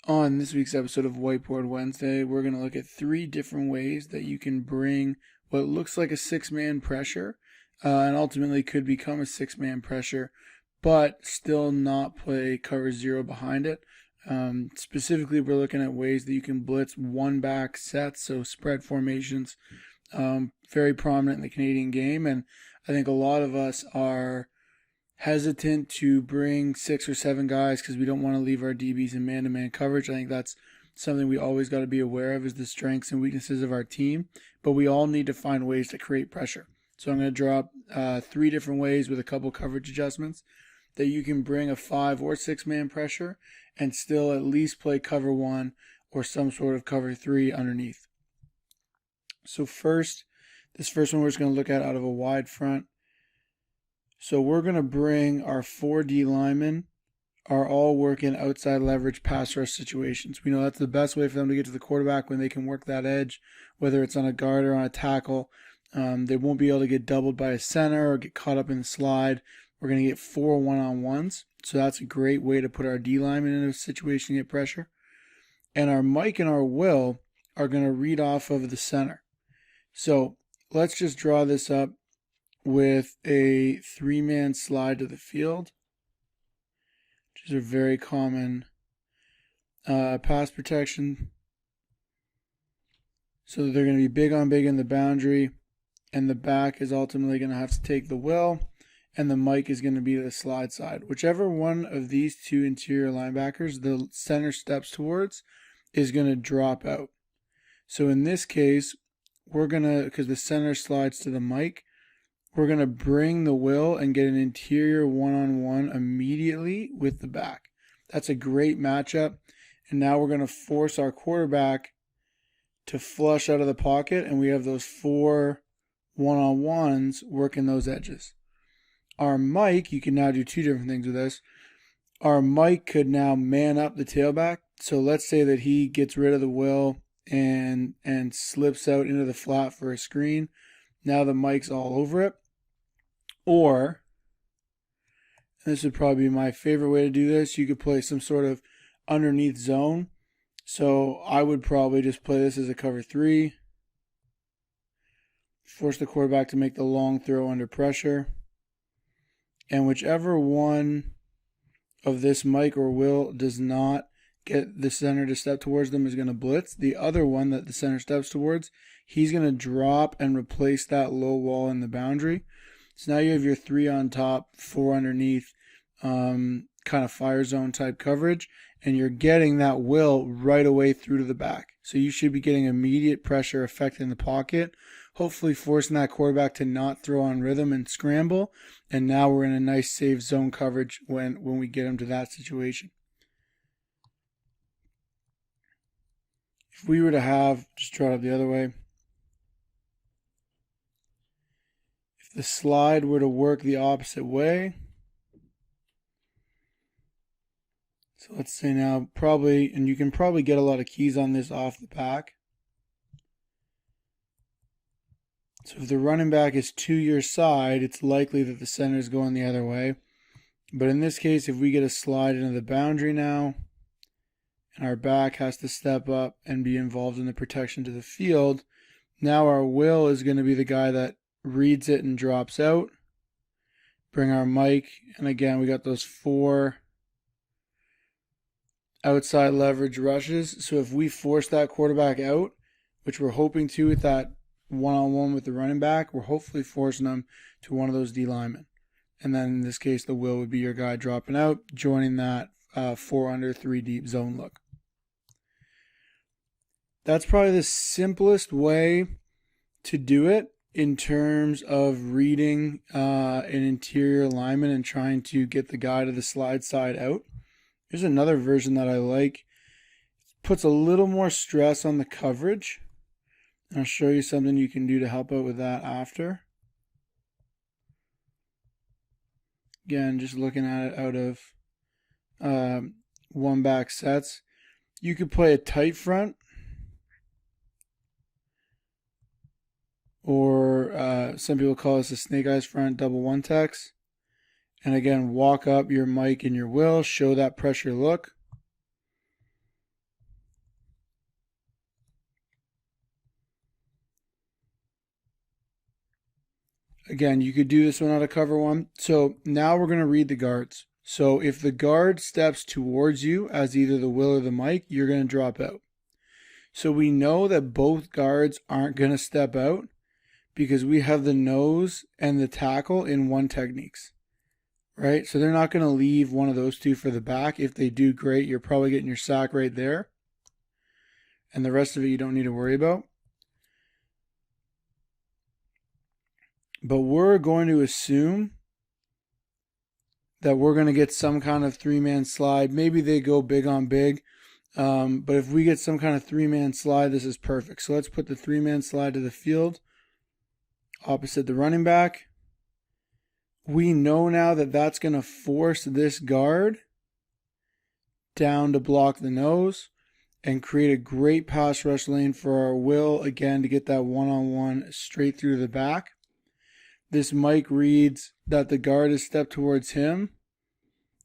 On this week's episode of Whiteboard Wednesday, we're going to look at 3 different ways that you can bring what looks like a 6-man pressure and ultimately could become a 6-man pressure, but still not play cover 0 behind it. Specifically, we're looking at ways that you can blitz one-back sets, so spread formations, very prominent in the Canadian game, and I think a lot of us are hesitant to bring 6 or 7 guys because we don't want to leave our DBs in man-to-man coverage. I think that's something we always got to be aware of, is the strengths and weaknesses of our team, but we all need to find ways to create pressure. So I'm going to drop 3 different ways with a couple coverage adjustments that you can bring a 5 or 6-man pressure and still at least play cover 1 or some sort of cover 3 underneath. So this first one we're just going to look at out of a wide front. So we're going to bring our 4D linemen are all working outside leverage pass rush situations. We know that's the best way for them to get to the quarterback when they can work that edge, whether it's on a guard or on a tackle. They won't be able to get doubled by a center or get caught up in the slide. We're going to get 4 one-on-ones. So that's a great way to put our D lineman in a situation to get pressure. And our Mike and our Will are going to read off of the center. So let's just draw this up with a 3-man slide to the field, which is a very common pass protection. So they're going to be big on big in the boundary, and the back is ultimately going to have to take the Will, and the Mike is going to be the slide side. Whichever one of these 2 interior linebackers the center steps towards is going to drop out. So in this case, we're going to, because the center slides to the Mike, we're going to bring the Will and get an interior one-on-one immediately with the back. That's a great matchup. And now we're going to force our quarterback to flush out of the pocket, and we have those 4 one-on-ones working those edges. Our Mike, you can now do 2 different things with this. Our Mike could now man up the tailback. So let's say that he gets rid of the Will and slips out into the flat for a screen. Now the Mike's all over it. Or, and this would probably be my favorite way to do this, you could play some sort of underneath zone. So I would probably just play this as a cover 3. Force the quarterback to make the long throw under pressure. And whichever one of this Mike or Will does not get the center to step towards them is going to blitz. The other one that the center steps towards, he's going to drop and replace that low wall in the boundary. So now you have your 3 on top, 4 underneath, kind of fire zone type coverage, and you're getting that Will right away through to the back. So you should be getting immediate pressure effect in the pocket, hopefully forcing that quarterback to not throw on rhythm and scramble. And now we're in a nice safe zone coverage when we get him to that situation. If we were to have, just draw it up the other way, if the slide were to work the opposite way, so let's say now probably, and you can probably get a lot of keys on this off the pack. So if the running back is to your side, it's likely that the center is going the other way. But in this case, if we get a slide into the boundary now, and our back has to step up and be involved in the protection to the field, now our Will is going to be the guy that reads it and drops out. Bring our Mike, and again, we got those 4 outside leverage rushes. So if we force that quarterback out, which we're hoping to with that one-on-one with the running back, we're hopefully forcing them to one of those D linemen. And then in this case, the Will would be your guy dropping out, joining that 4 under 3 deep zone look. That's probably the simplest way to do it in terms of reading an interior lineman and trying to get the guy to the slide side out. There's another version that I like. It puts a little more stress on the coverage. And I'll show you something you can do to help out with that after. Again, just looking at it out of one-back sets. You could play a tight front, or some people call this a snake eyes front, double one-tex. And again, walk up your Mike and your Will, show that pressure look. Again, you could do this one out of cover one. So now we're going to read the guards. So if the guard steps towards you as either the Will or the Mike, you're going to drop out. So we know that both guards aren't going to step out because we have the nose and the tackle in one techniques, right? So they're not going to leave one of those two for the back. If they do, great. You're probably getting your sack right there. And the rest of it you don't need to worry about. But we're going to assume that we're going to get some kind of three-man slide. Maybe they go big on big. But if we get some kind of three-man slide, this is perfect. So let's put the three-man slide to the field opposite the running back. We know now that that's going to force this guard down to block the nose and create a great pass rush lane for our Will, again, to get that one-on-one straight through the back. This Mike reads that the guard has stepped towards him,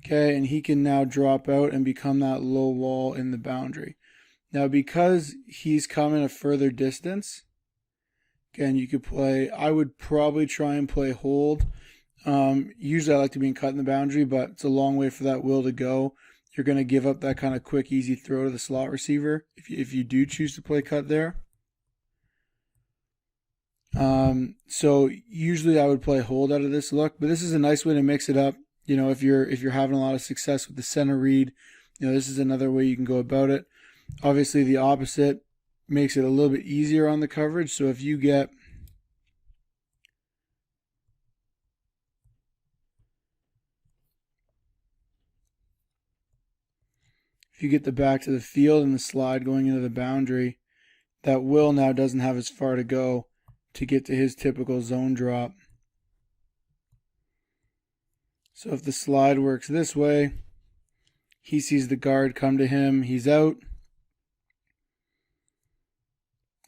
okay, and he can now drop out and become that low wall in the boundary. Now, because he's coming a further distance, again, you could play, I would probably try and play hold. Usually I like to be in cut in the boundary, but it's a long way for that Will to go. You're going to give up that kind of quick, easy throw to the slot receiver if you do choose to play cut there. So usually I would play hold out of this look, but this is a nice way to mix it up. You know, if you're having a lot of success with the center read, you know, this is another way you can go about it. Obviously the opposite makes it a little bit easier on the coverage. So if you get the back to the field and the slide going into the boundary, that Will now doesn't have as far to go to get to his typical zone drop. So if the slide works this way, he sees the guard come to him, he's out.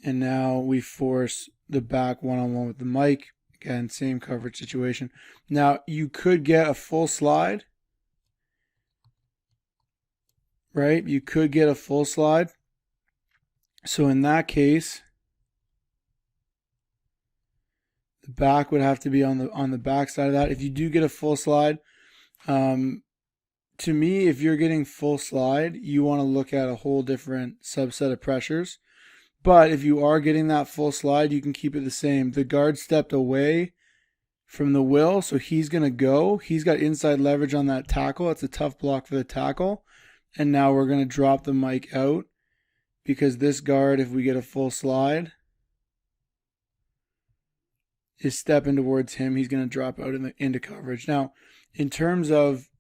And now we force the back one-on-one with the Mike. Again, same coverage situation. Now you could get a full slide, right? You could get a full slide. So in that case, the back would have to be on the back side of that. If you do get a full slide, to me, if you're getting full slide, you want to look at a whole different subset of pressures. But if you are getting that full slide, you can keep it the same. The guard stepped away from the Will, so he's going to go. He's got inside leverage on that tackle. It's a tough block for the tackle. And now we're going to drop the Mike out because this guard, if we get a full slide, is stepping towards him. He's going to drop out into coverage. Now, in terms of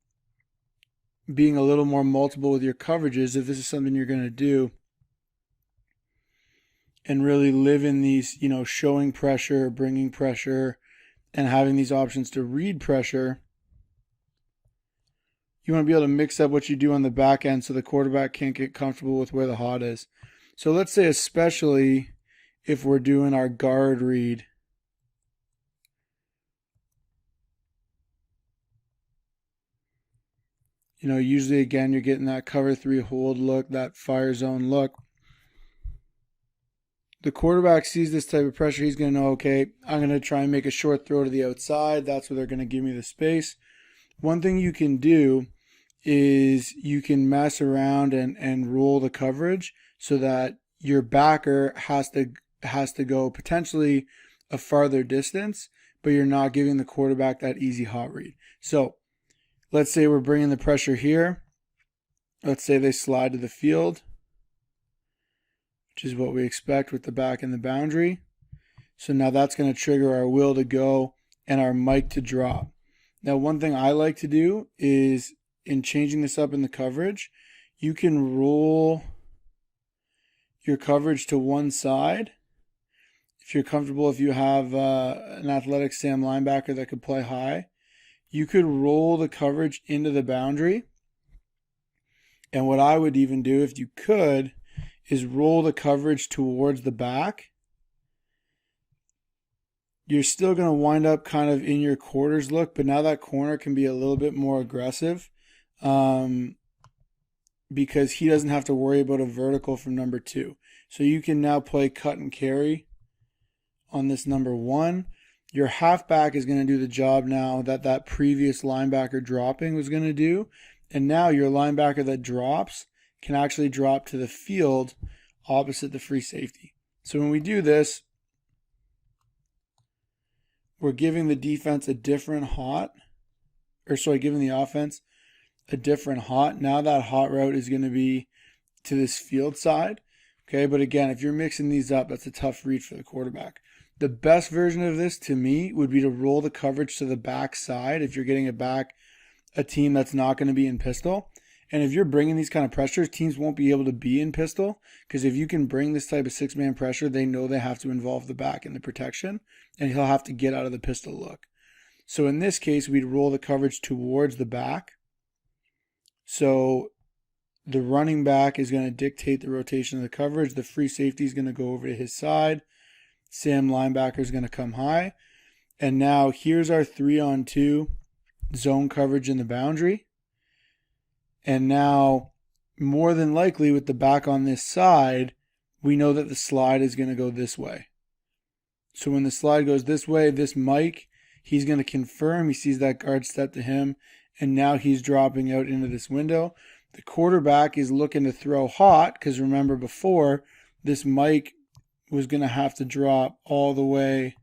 being a little more multiple with your coverages, if this is something you're going to do and really live in these, you know, showing pressure, bringing pressure, and having these options to read pressure, you want to be able to mix up what you do on the back end so the quarterback can't get comfortable with where the hot is. So let's say especially if we're doing our guard read, you know, usually, again, you're getting that cover 3 hold look, that fire zone look. The quarterback sees this type of pressure. He's going to know, okay, I'm going to try and make a short throw to the outside. That's where they're going to give me the space. One thing you can do is you can mess around and roll the coverage so that your backer has to go potentially a farther distance, but you're not giving the quarterback that easy hot read. So let's say we're bringing the pressure here. Let's say they slide to the field, which is what we expect with the back in the boundary. So now that's going to trigger our Will to go and our Mike to drop. Now, one thing I like to do is, in changing this up in the coverage, you can roll your coverage to one side. If you're comfortable, if you have an athletic Sam linebacker that could play high, you could roll the coverage into the boundary. And what I would even do, if you could, is roll the coverage towards the back. You're still going to wind up kind of in your quarters look, but now that corner can be a little bit more aggressive because he doesn't have to worry about a vertical from number 2. So you can now play cut and carry on this number 1. Your halfback is going to do the job now that previous linebacker dropping was going to do. And now your linebacker that drops can actually drop to the field opposite the free safety. So when we do this, we're giving the defense a different giving the offense a different hot. Now that hot route is going to be to this field side. Okay, but again, if you're mixing these up, that's a tough read for the quarterback. The best version of this to me would be to roll the coverage to the back side if you're getting a team that's not going to be in pistol. And if you're bringing these kind of pressures, teams won't be able to be in pistol, because if you can bring this type of six-man pressure, they know they have to involve the back in the protection, and he'll have to get out of the pistol look. So in this case, we'd roll the coverage towards the back. So the running back is going to dictate the rotation of the coverage. The free safety is going to go over to his side. Sam linebacker is going to come high. And now here's our 3-on-2 zone coverage in the boundary. And now, more than likely, with the back on this side, we know that the slide is going to go this way. So when the slide goes this way, this Mike, he's going to confirm. He sees that guard step to him, and now he's dropping out into this window. The quarterback is looking to throw hot, because remember before, this Mike was going to have to drop all the way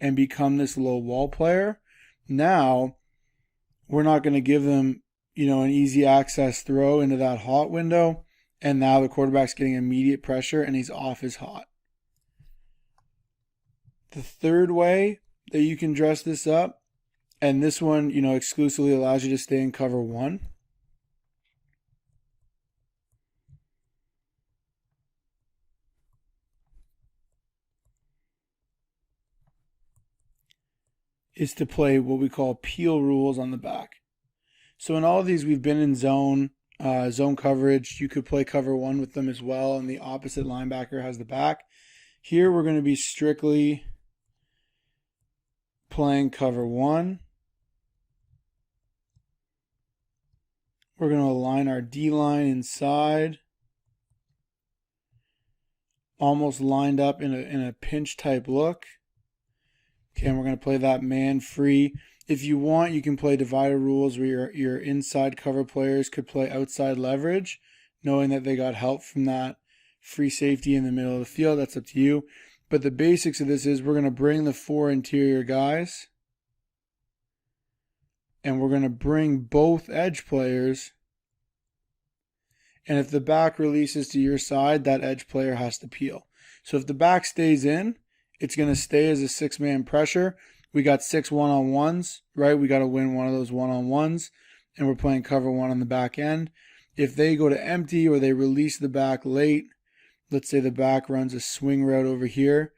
and become this low wall player. Now, we're not going to give them, an easy access throw into that hot window. And now the quarterback's getting immediate pressure and he's off his hot. The third way that you can dress this up, and this one, exclusively allows you to stay in cover one. Is to play what we call peel rules on the back. So in all of these, we've been in zone coverage. You could play cover one with them as well, and the opposite linebacker has the back. Here we're going to be strictly playing cover one. We're going to align our D-line inside, almost lined up in a pinch type look. Okay, and we're going to play that man free. If you want, you can play divider rules where your inside cover players could play outside leverage, knowing that they got help from that free safety in the middle of the field. That's up to you. But the basics of this is we're going to bring the 4 interior guys, and we're going to bring both edge players. And if the back releases to your side, that edge player has to peel. So if the back stays in, it's going to stay as a 6-man pressure. We got 6 one-on-ones, right? We got to win one of those one-on-ones, and we're playing cover one on the back end. If they go to empty or they release the back late, let's say the back runs a swing route over here,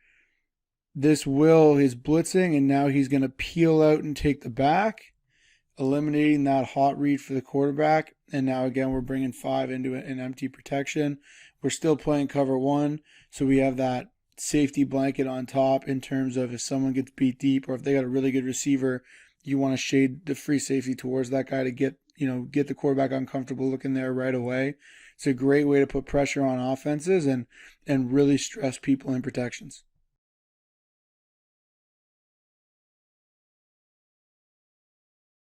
this is blitzing, and now he's going to peel out and take the back, eliminating that hot read for the quarterback. And now again, we're bringing 5 into an empty protection. We're still playing cover one, so we have that safety blanket on top in terms of if someone gets beat deep or if they got a really good receiver, you want to shade the free safety towards that guy to get the quarterback uncomfortable looking there right away. It's a great way to put pressure on offenses and really stress people in protections.